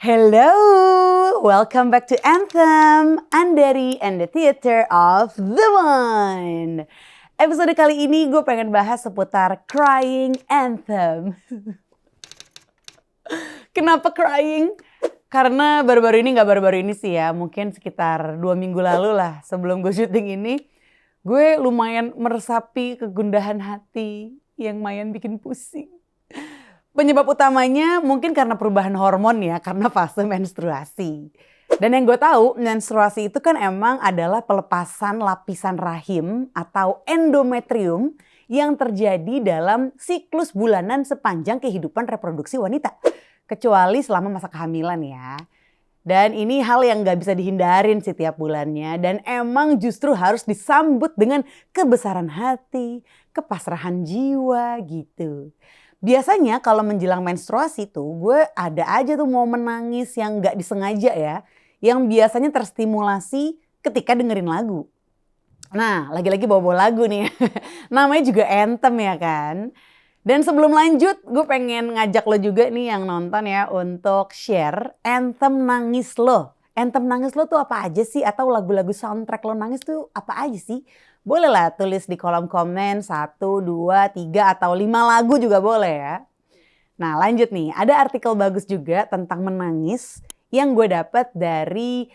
Hello, welcome back to Anthem, Andari and the Theater of the Mind. Episode kali ini gue pengen bahas seputar crying anthem. Kenapa crying? Karena baru-baru ini sih ya, mungkin sekitar 2 minggu lalu lah sebelum gue syuting ini, gue lumayan meresapi kegundahan hati yang lumayan bikin pusing. Penyebab utamanya mungkin karena perubahan hormon ya, karena fase menstruasi. Dan yang gue tahu, menstruasi itu kan emang adalah pelepasan lapisan rahim atau endometrium yang terjadi dalam siklus bulanan sepanjang kehidupan reproduksi wanita. Kecuali selama masa kehamilan ya. Dan ini hal yang gak bisa dihindarin sih tiap bulannya. Dan emang justru harus disambut dengan kebesaran hati, kepasrahan jiwa gitu. Biasanya kalau menjelang menstruasi tuh gue ada aja tuh mau menangis yang gak disengaja ya. Yang biasanya terstimulasi ketika dengerin lagu. Nah lagi-lagi bawa-bawa lagu nih. Namanya juga anthem ya kan. Dan sebelum lanjut gue pengen ngajak lo juga nih yang nonton ya untuk share anthem nangis lo. Anthem nangis lo tuh apa aja sih? Atau lagu-lagu soundtrack lo nangis tuh apa aja sih? Boleh lah tulis di kolom komen 1, 2, 3 atau 5 lagu juga boleh ya. Nah lanjut nih, ada artikel bagus juga tentang menangis yang gue dapat dari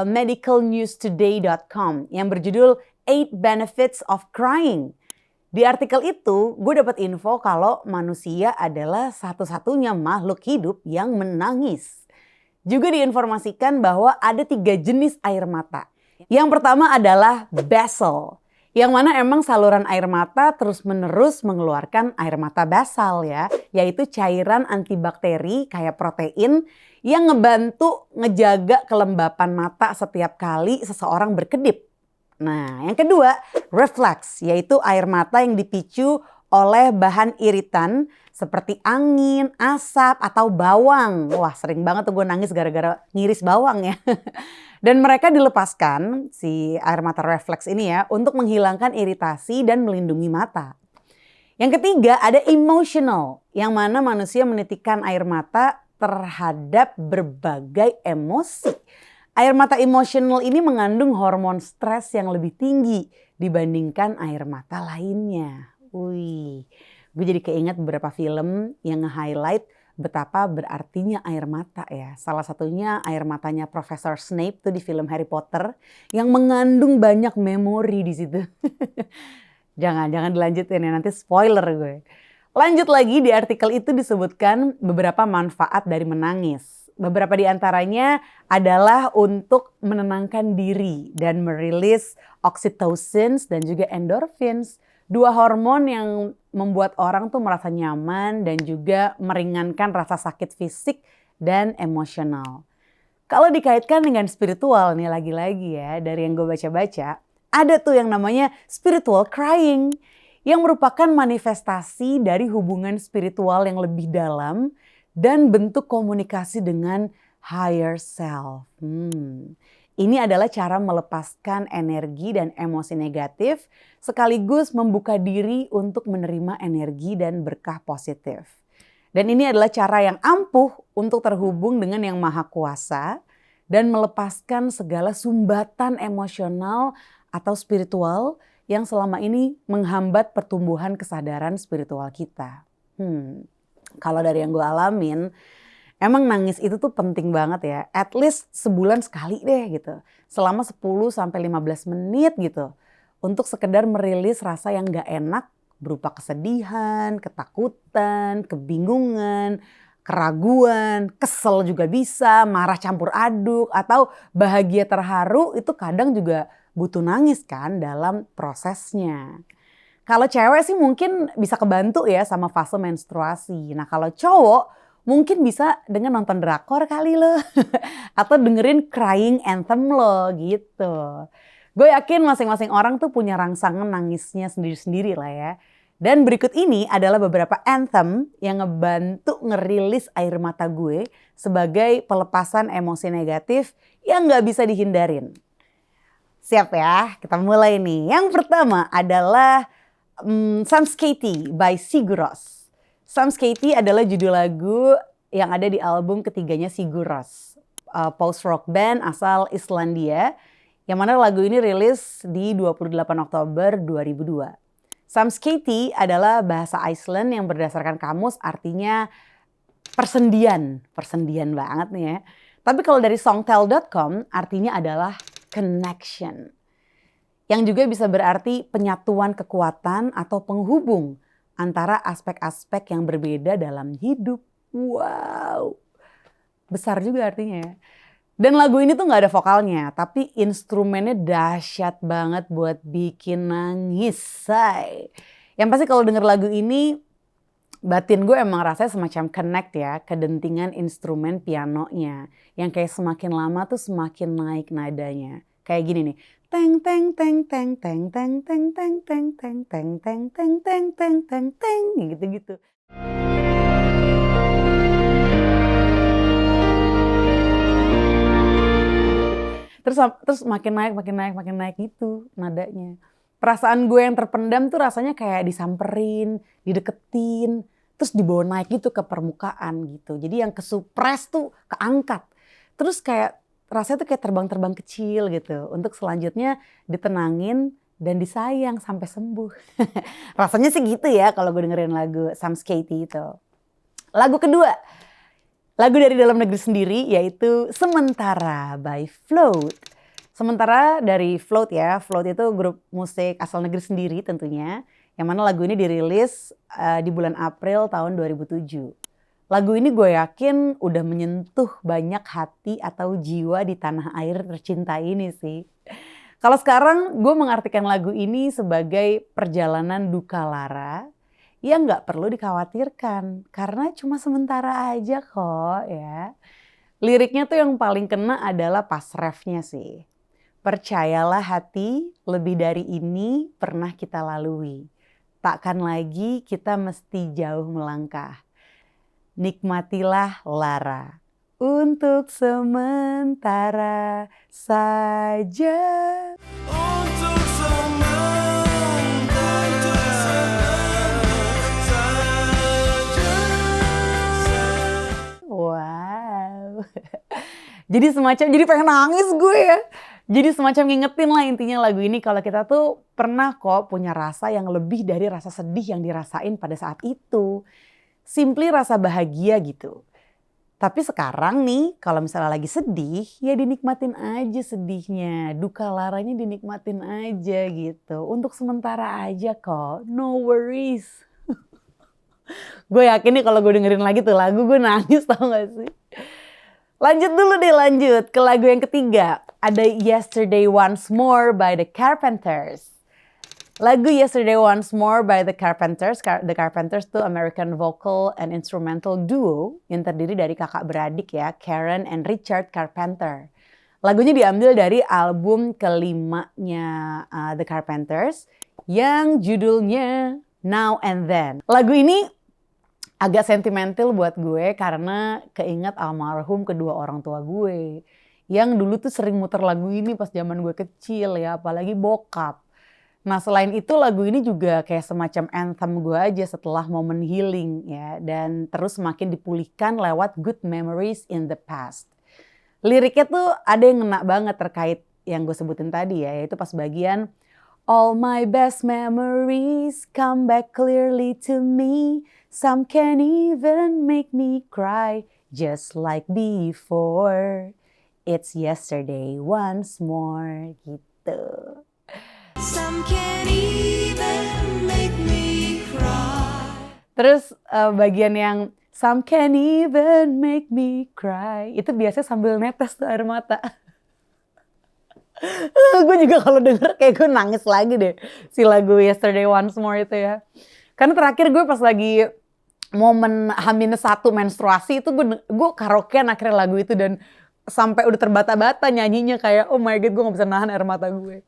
medicalnewstoday.com yang berjudul 8 Benefits of Crying. Di artikel itu gue dapat info kalau manusia adalah satu-satunya makhluk hidup yang menangis. Juga diinformasikan bahwa ada 3 jenis air mata. Yang pertama adalah basal. Yang mana emang saluran air mata terus-menerus mengeluarkan air mata basal ya. Yaitu cairan antibakteri kayak protein yang ngebantu ngejaga kelembapan mata setiap kali seseorang berkedip. Nah yang kedua refleks, yaitu air mata yang dipicu oleh bahan iritan seperti angin, asap, atau bawang. Wah sering banget tuh gue nangis gara-gara ngiris bawang ya. Dan mereka dilepaskan, si air mata refleks ini ya, untuk menghilangkan iritasi dan melindungi mata. Yang ketiga ada emotional, yang mana manusia menitikkan air mata terhadap berbagai emosi. Air mata emotional ini mengandung hormon stres yang lebih tinggi dibandingkan air mata lainnya. Wih, gue jadi keinget beberapa film yang nge-highlight betapa berartinya air mata ya. Salah satunya air matanya Profesor Snape tuh di film Harry Potter yang mengandung banyak memori di situ. Jangan dilanjutin ya, nanti spoiler gue. Lanjut lagi, di artikel itu disebutkan beberapa manfaat dari menangis. Beberapa di antaranya adalah untuk menenangkan diri dan merilis oxytocin dan juga endorphins. 2 hormon yang membuat orang tuh merasa nyaman dan juga meringankan rasa sakit fisik dan emosional. Kalau dikaitkan dengan spiritual nih lagi-lagi ya, dari yang gue baca-baca, ada tuh yang namanya spiritual crying yang merupakan manifestasi dari hubungan spiritual yang lebih dalam dan bentuk komunikasi dengan higher self. Ini adalah cara melepaskan energi dan emosi negatif sekaligus membuka diri untuk menerima energi dan berkah positif. Dan ini adalah cara yang ampuh untuk terhubung dengan Yang Maha Kuasa dan melepaskan segala sumbatan emosional atau spiritual yang selama ini menghambat pertumbuhan kesadaran spiritual kita. Kalau dari yang gue alamin, emang nangis itu tuh penting banget ya. At least sebulan sekali deh gitu. Selama 10-15 menit gitu. Untuk sekedar merilis rasa yang gak enak berupa kesedihan, ketakutan, kebingungan, keraguan, kesel juga bisa, marah campur aduk, atau bahagia terharu itu kadang juga butuh nangis kan dalam prosesnya. Kalau cewek sih mungkin bisa kebantu ya sama fase menstruasi. Nah kalau cowok mungkin bisa dengan nonton drakor kali lo. Atau dengerin crying anthem lo gitu. Gue yakin masing-masing orang tuh punya rangsangan nangisnya sendiri-sendiri lah ya. Dan berikut ini adalah beberapa anthem yang ngebantu ngerilis air mata gue sebagai pelepasan emosi negatif yang gak bisa dihindarin. Siap ya, kita mulai nih. Yang pertama adalah Samskati by Sigur Rós. Samskati adalah judul lagu yang ada di album ketiganya Sigur Rós, post-rock band asal Islandia, yang mana lagu ini rilis di 28 Oktober 2002. Samskiti adalah bahasa Iceland yang berdasarkan kamus artinya persendian banget nih ya. Tapi kalau dari songtell.com artinya adalah connection. Yang juga bisa berarti penyatuan kekuatan atau penghubung antara aspek-aspek yang berbeda dalam hidup. Wow, besar juga artinya ya. Dan lagu ini tuh gak ada vokalnya, tapi instrumennya dahsyat banget buat bikin nangis, say. Yang pasti kalau denger lagu ini, batin gue emang rasanya semacam connect ya, kedentingan instrumen pianonya. Yang kayak semakin lama tuh semakin naik nadanya. Kayak gini nih. Teng teng teng teng teng teng teng teng teng teng teng teng teng teng teng teng teng gitu-gitu. Terus makin naik gitu nadanya. Perasaan gue yang terpendam tuh rasanya kayak disamperin, dideketin, terus dibawa naik gitu ke permukaan gitu. Jadi yang kesupres tuh keangkat. Terus kayak rasanya tuh kayak terbang-terbang kecil gitu. Untuk selanjutnya ditenangin dan disayang sampai sembuh. Rasanya sih gitu ya kalau gue dengerin lagu Samskiti itu. Lagu kedua, lagu dari dalam negeri sendiri yaitu Sementara by Float. Sementara dari Float ya, Float itu grup musik asal negeri sendiri tentunya. Yang mana lagu ini dirilis di bulan April tahun 2007. Lagu ini gue yakin udah menyentuh banyak hati atau jiwa di tanah air tercinta ini sih. Kalau sekarang gue mengartikan lagu ini sebagai perjalanan duka lara yang gak perlu dikhawatirkan karena cuma sementara aja kok ya. Liriknya tuh yang paling kena adalah pas refnya sih. Percayalah hati, lebih dari ini pernah kita lalui. Takkan lagi kita mesti jauh melangkah. Nikmatilah lara untuk sementara saja. Untuk sementara saja. Wow. Jadi pengen nangis gue ya. Jadi semacam ngingetin lah intinya lagu ini kalau kita tuh pernah kok punya rasa yang lebih dari rasa sedih yang dirasain pada saat itu. Simply rasa bahagia gitu. Tapi sekarang nih kalau misalnya lagi sedih ya dinikmatin aja sedihnya. Duka laranya dinikmatin aja gitu. Untuk sementara aja kok. No worries. Gue yakin nih kalau gue dengerin lagi tuh lagu gue nangis tau gak sih. Lanjut ke lagu yang ketiga. Ada Yesterday Once More by The Carpenters. Lagu Yesterday Once More by The Carpenters. The Carpenters tuh American vocal and instrumental duo yang terdiri dari kakak beradik ya, Karen and Richard Carpenter. Lagunya diambil dari album kelimanya The Carpenters yang judulnya Now and Then. Lagu ini agak sentimental buat gue karena keinget almarhum kedua orang tua gue. Yang dulu tuh sering muter lagu ini pas zaman gue kecil ya, apalagi bokap. Nah selain itu lagu ini juga kayak semacam anthem gue aja setelah momen healing ya. Dan terus semakin dipulihkan lewat good memories in the past. Liriknya tuh ada yang ngena banget terkait yang gue sebutin tadi ya. Yaitu pas bagian all my best memories come back clearly to me. Some can even make me cry just like before. It's yesterday once more gitu. Some can even make me cry. Terus bagian yang some can even make me cry itu biasanya sambil netes tuh air mata. Gue juga kalau denger kayak gue nangis lagi deh si lagu Yesterday Once More itu ya. Karena terakhir gue pas lagi momen H-1 menstruasi itu gue karaokean akhirnya lagu itu dan sampai udah terbata-bata nyanyinya kayak oh my god gue gak bisa nahan air mata gue.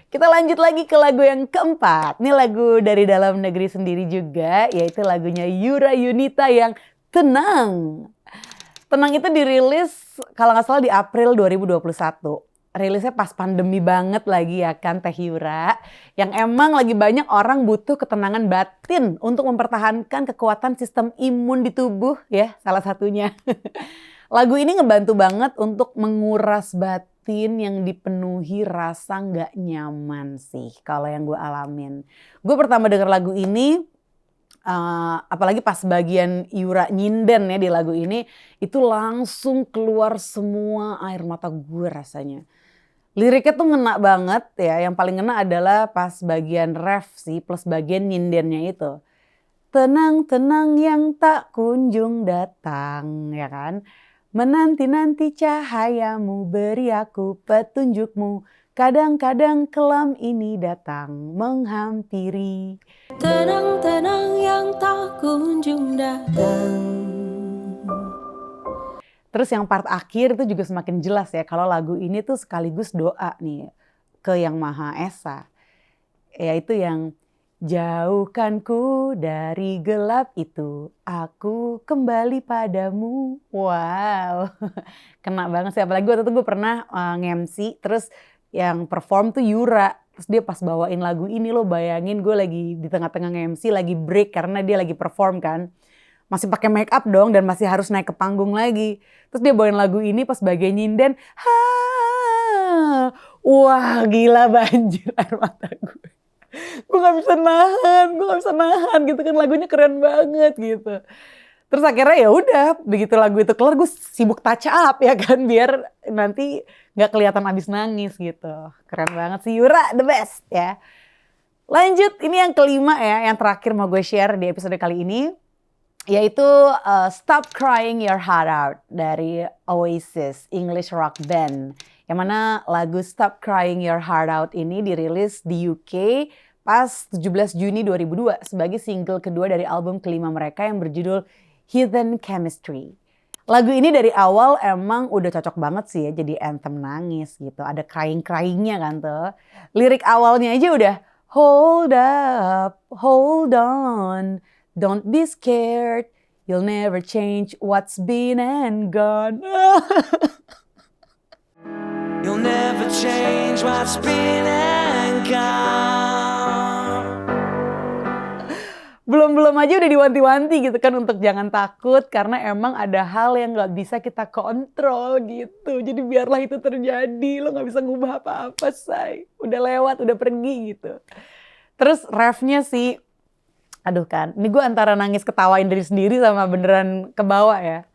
Kita lanjut lagi ke lagu yang keempat. Ini lagu dari dalam negeri sendiri juga, yaitu lagunya Yura Yunita yang Tenang. Tenang itu dirilis kalau nggak salah di April 2021. rilisnya pas pandemi banget lagi ya kan Teh Yura. Yang emang lagi banyak orang butuh ketenangan batin untuk mempertahankan kekuatan sistem imun di tubuh ya salah satunya. Lagu ini ngebantu banget untuk menguras batin yang dipenuhi rasa nggak nyaman sih kalau yang gue alamin. Gue pertama denger lagu ini, apalagi pas bagian Yura nyinden ya di lagu ini, itu langsung keluar semua air mata gue rasanya. Liriknya tuh ngena banget ya, yang paling ngena adalah pas bagian ref sih plus bagian nyindennya itu. Tenang-tenang yang tak kunjung datang ya kan. Menanti-nanti cahayamu, beri aku petunjukmu. Kadang-kadang kelam ini datang menghampiri. Tenang-tenang yang tak kunjung datang. Terus yang part akhir itu juga semakin jelas ya kalau lagu ini tuh sekaligus doa nih ke Yang Maha Esa. Yaitu yang jauhkanku dari gelap itu, aku kembali padamu. Wow, kena banget sih. Apalagi waktu itu gue pernah nge-MC, terus yang perform tuh Yura. Terus dia pas bawain lagu ini, lo bayangin gue lagi di tengah-tengah nge-MC, lagi break karena dia lagi perform kan. Masih pakai make up dong dan masih harus naik ke panggung lagi. Terus dia bawain lagu ini pas bagian nyinden. Wah gila banjir air mata gue. Gue gak bisa nahan gitu kan, lagunya keren banget gitu. Terus akhirnya ya udah, begitu lagu itu kelar gue sibuk touch up ya kan, biar nanti gak kelihatan abis nangis gitu. Keren banget sih Yura, the best ya. Lanjut, ini yang kelima ya, yang terakhir mau gue share di episode kali ini. Yaitu Stop Crying Your Heart Out dari Oasis, English rock band. Yang mana lagu Stop Crying Your Heart Out ini dirilis di UK pas 17 Juni 2002 sebagai single kedua dari album kelima mereka yang berjudul Hidden Chemistry. Lagu ini dari awal emang udah cocok banget sih ya jadi anthem nangis gitu. Ada crying-cryingnya kan tuh. Lirik awalnya aja udah hold up, hold on. Don't be scared, you'll never change what's been and gone. You'll never change what's been and gone. Belum aja udah diwanti-wanti gitu kan untuk jangan takut karena emang ada hal yang gak bisa kita kontrol gitu. Jadi biarlah itu terjadi, lo gak bisa ngubah apa-apa say. Udah lewat, udah pergi gitu. Terus refnya sih, aduh kan, ini gue antara nangis ketawain diri sendiri sama beneran kebawa ya.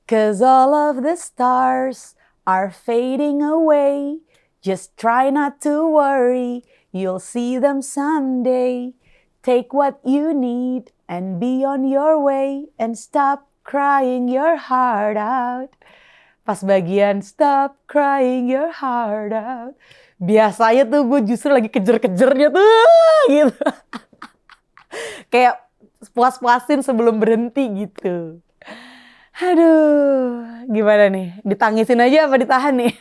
'Cause all of the stars are fading away. Just try not to worry, you'll see them someday. Take what you need and be on your way. And stop crying your heart out. Pas bagian stop crying your heart out. Biasanya tuh gue justru lagi kejer-kejernya tuh gitu. Kayak puas-puasin sebelum berhenti gitu. Aduh, gimana nih? Ditangisin aja apa ditahan nih?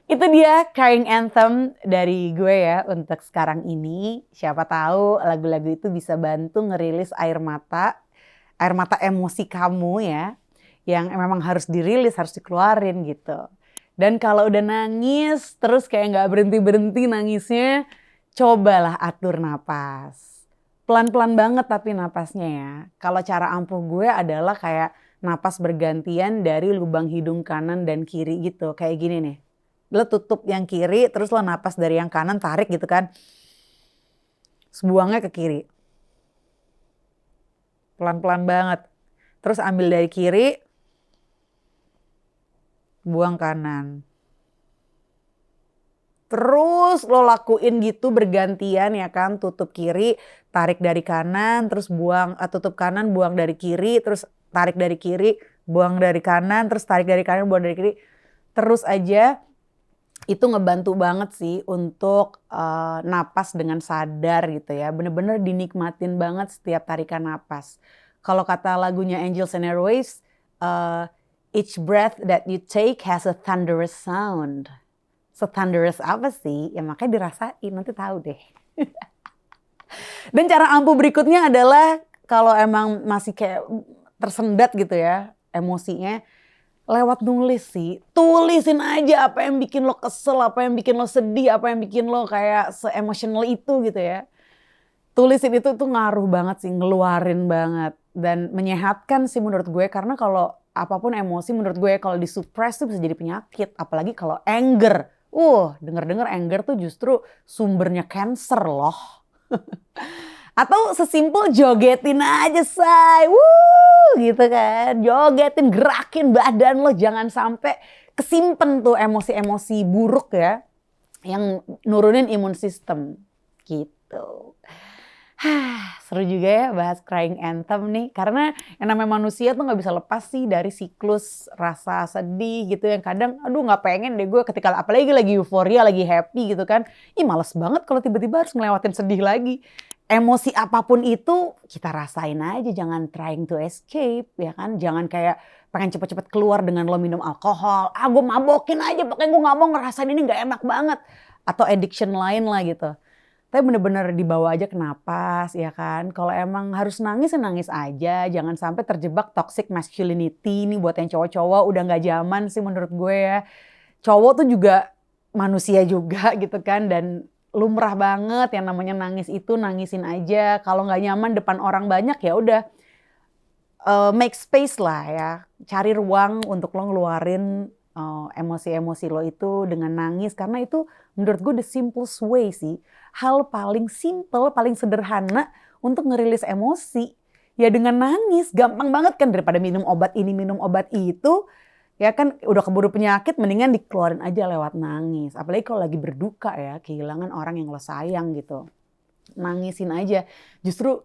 Itu dia crying anthem dari gue ya untuk sekarang ini. Siapa tahu lagu-lagu itu bisa bantu ngerilis air mata emosi kamu ya. Yang memang harus dirilis, harus dikeluarin gitu. Dan kalau udah nangis, terus kayak gak berhenti-berhenti nangisnya, cobalah atur napas. Pelan-pelan banget tapi napasnya ya. Kalau cara ampuh gue adalah kayak napas bergantian dari lubang hidung kanan dan kiri gitu. Kayak gini nih. Lo tutup yang kiri terus lo napas dari yang kanan tarik gitu kan. Terus buangnya ke kiri. Pelan-pelan banget. Terus ambil dari kiri. Buang kanan. Terus lo lakuin gitu bergantian ya kan, tutup kiri, tarik dari kanan, terus buang, tutup kanan, buang dari kiri, terus tarik dari kiri, buang dari kanan, terus tarik dari kanan, buang dari kiri. Terus aja itu ngebantu banget sih untuk napas dengan sadar gitu ya, bener-bener dinikmatin banget setiap tarikan napas. Kalau kata lagunya Angels and Airwaves, each breath that you take has a thunderous sound. Se-thunderous apa sih? Ya makanya dirasain, nanti tahu deh. Dan cara ampuh berikutnya adalah kalau emang masih kayak tersendat gitu ya emosinya, Lewat nulis sih, tulisin aja apa yang bikin lo kesel, apa yang bikin lo sedih, apa yang bikin lo kayak se-emotional itu gitu ya. Tulisin itu tuh ngaruh banget sih, ngeluarin banget. Dan menyehatkan sih menurut gue, karena kalau apapun emosi menurut gue kalau disuppress tuh bisa jadi penyakit. Apalagi kalau anger. Denger-denger anger tuh justru sumbernya cancer loh. Atau sesimpel jogetin aja say, gitu kan. Jogetin, gerakin badan lo, jangan sampai kesimpen tuh emosi-emosi buruk ya. Yang nurunin imun sistem gitu. Seru juga ya bahas crying anthem nih. Karena yang namanya manusia tuh gak bisa lepas sih dari siklus rasa sedih gitu. Yang kadang aduh gak pengen deh gue ketika apalagi lagi euforia, lagi happy gitu kan. Males banget kalau tiba-tiba harus ngelewatin sedih lagi. Emosi apapun itu kita rasain aja, jangan trying to escape ya kan. Jangan kayak pengen cepet-cepet keluar dengan lo minum alkohol. Gue mabokin aja pokoknya gue gak mau ngerasain ini gak enak banget. Atau addiction lain lah gitu. Tapi bener-bener dibawa aja ke napas ya kan. Kalau emang harus nangis ya nangis aja. Jangan sampai terjebak toxic masculinity. Ini buat yang cowok-cowok udah gak zaman sih menurut gue ya. Cowok tuh juga manusia juga gitu kan. Dan lumrah banget yang namanya nangis itu nangisin aja. Kalau gak nyaman depan orang banyak ya udah make space lah ya. Cari ruang untuk lo ngeluarin emosi-emosi lo itu dengan nangis. Karena itu menurut gue the simplest way sih. Hal paling simple, paling sederhana untuk ngerilis emosi. Ya dengan nangis, gampang banget kan daripada minum obat ini, minum obat itu. Ya kan udah keburu penyakit, mendingan dikeluarin aja lewat nangis. Apalagi kalau lagi berduka ya, kehilangan orang yang lo sayang gitu. Nangisin aja. Justru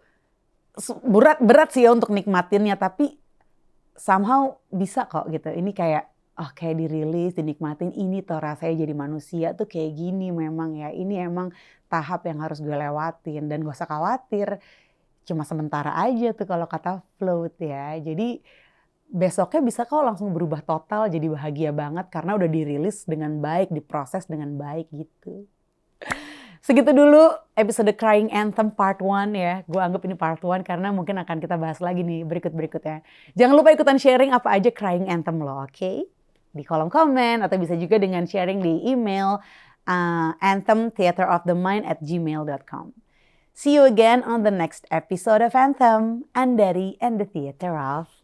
berat sih ya untuk nikmatinnya, tapi somehow bisa kok gitu. Ini kayak kayak dirilis, dinikmatin, ini toh rasanya jadi manusia tuh kayak gini memang ya. Ini emang tahap yang harus gue lewatin dan gak usah khawatir. Cuma sementara aja tuh kalau kata float ya. Jadi besoknya bisa kok langsung berubah total jadi bahagia banget karena udah dirilis dengan baik, diproses dengan baik gitu. Segitu dulu episode Crying Anthem part 1 ya. Gue anggap ini part 1 karena mungkin akan kita bahas lagi nih berikut-berikutnya. Jangan lupa ikutan sharing apa aja Crying Anthem lo, oke? Di kolom komen atau bisa juga dengan sharing di email anthemtheaterofthemind@gmail.com. See you again on the next episode of Anthem, Andari and the Theater of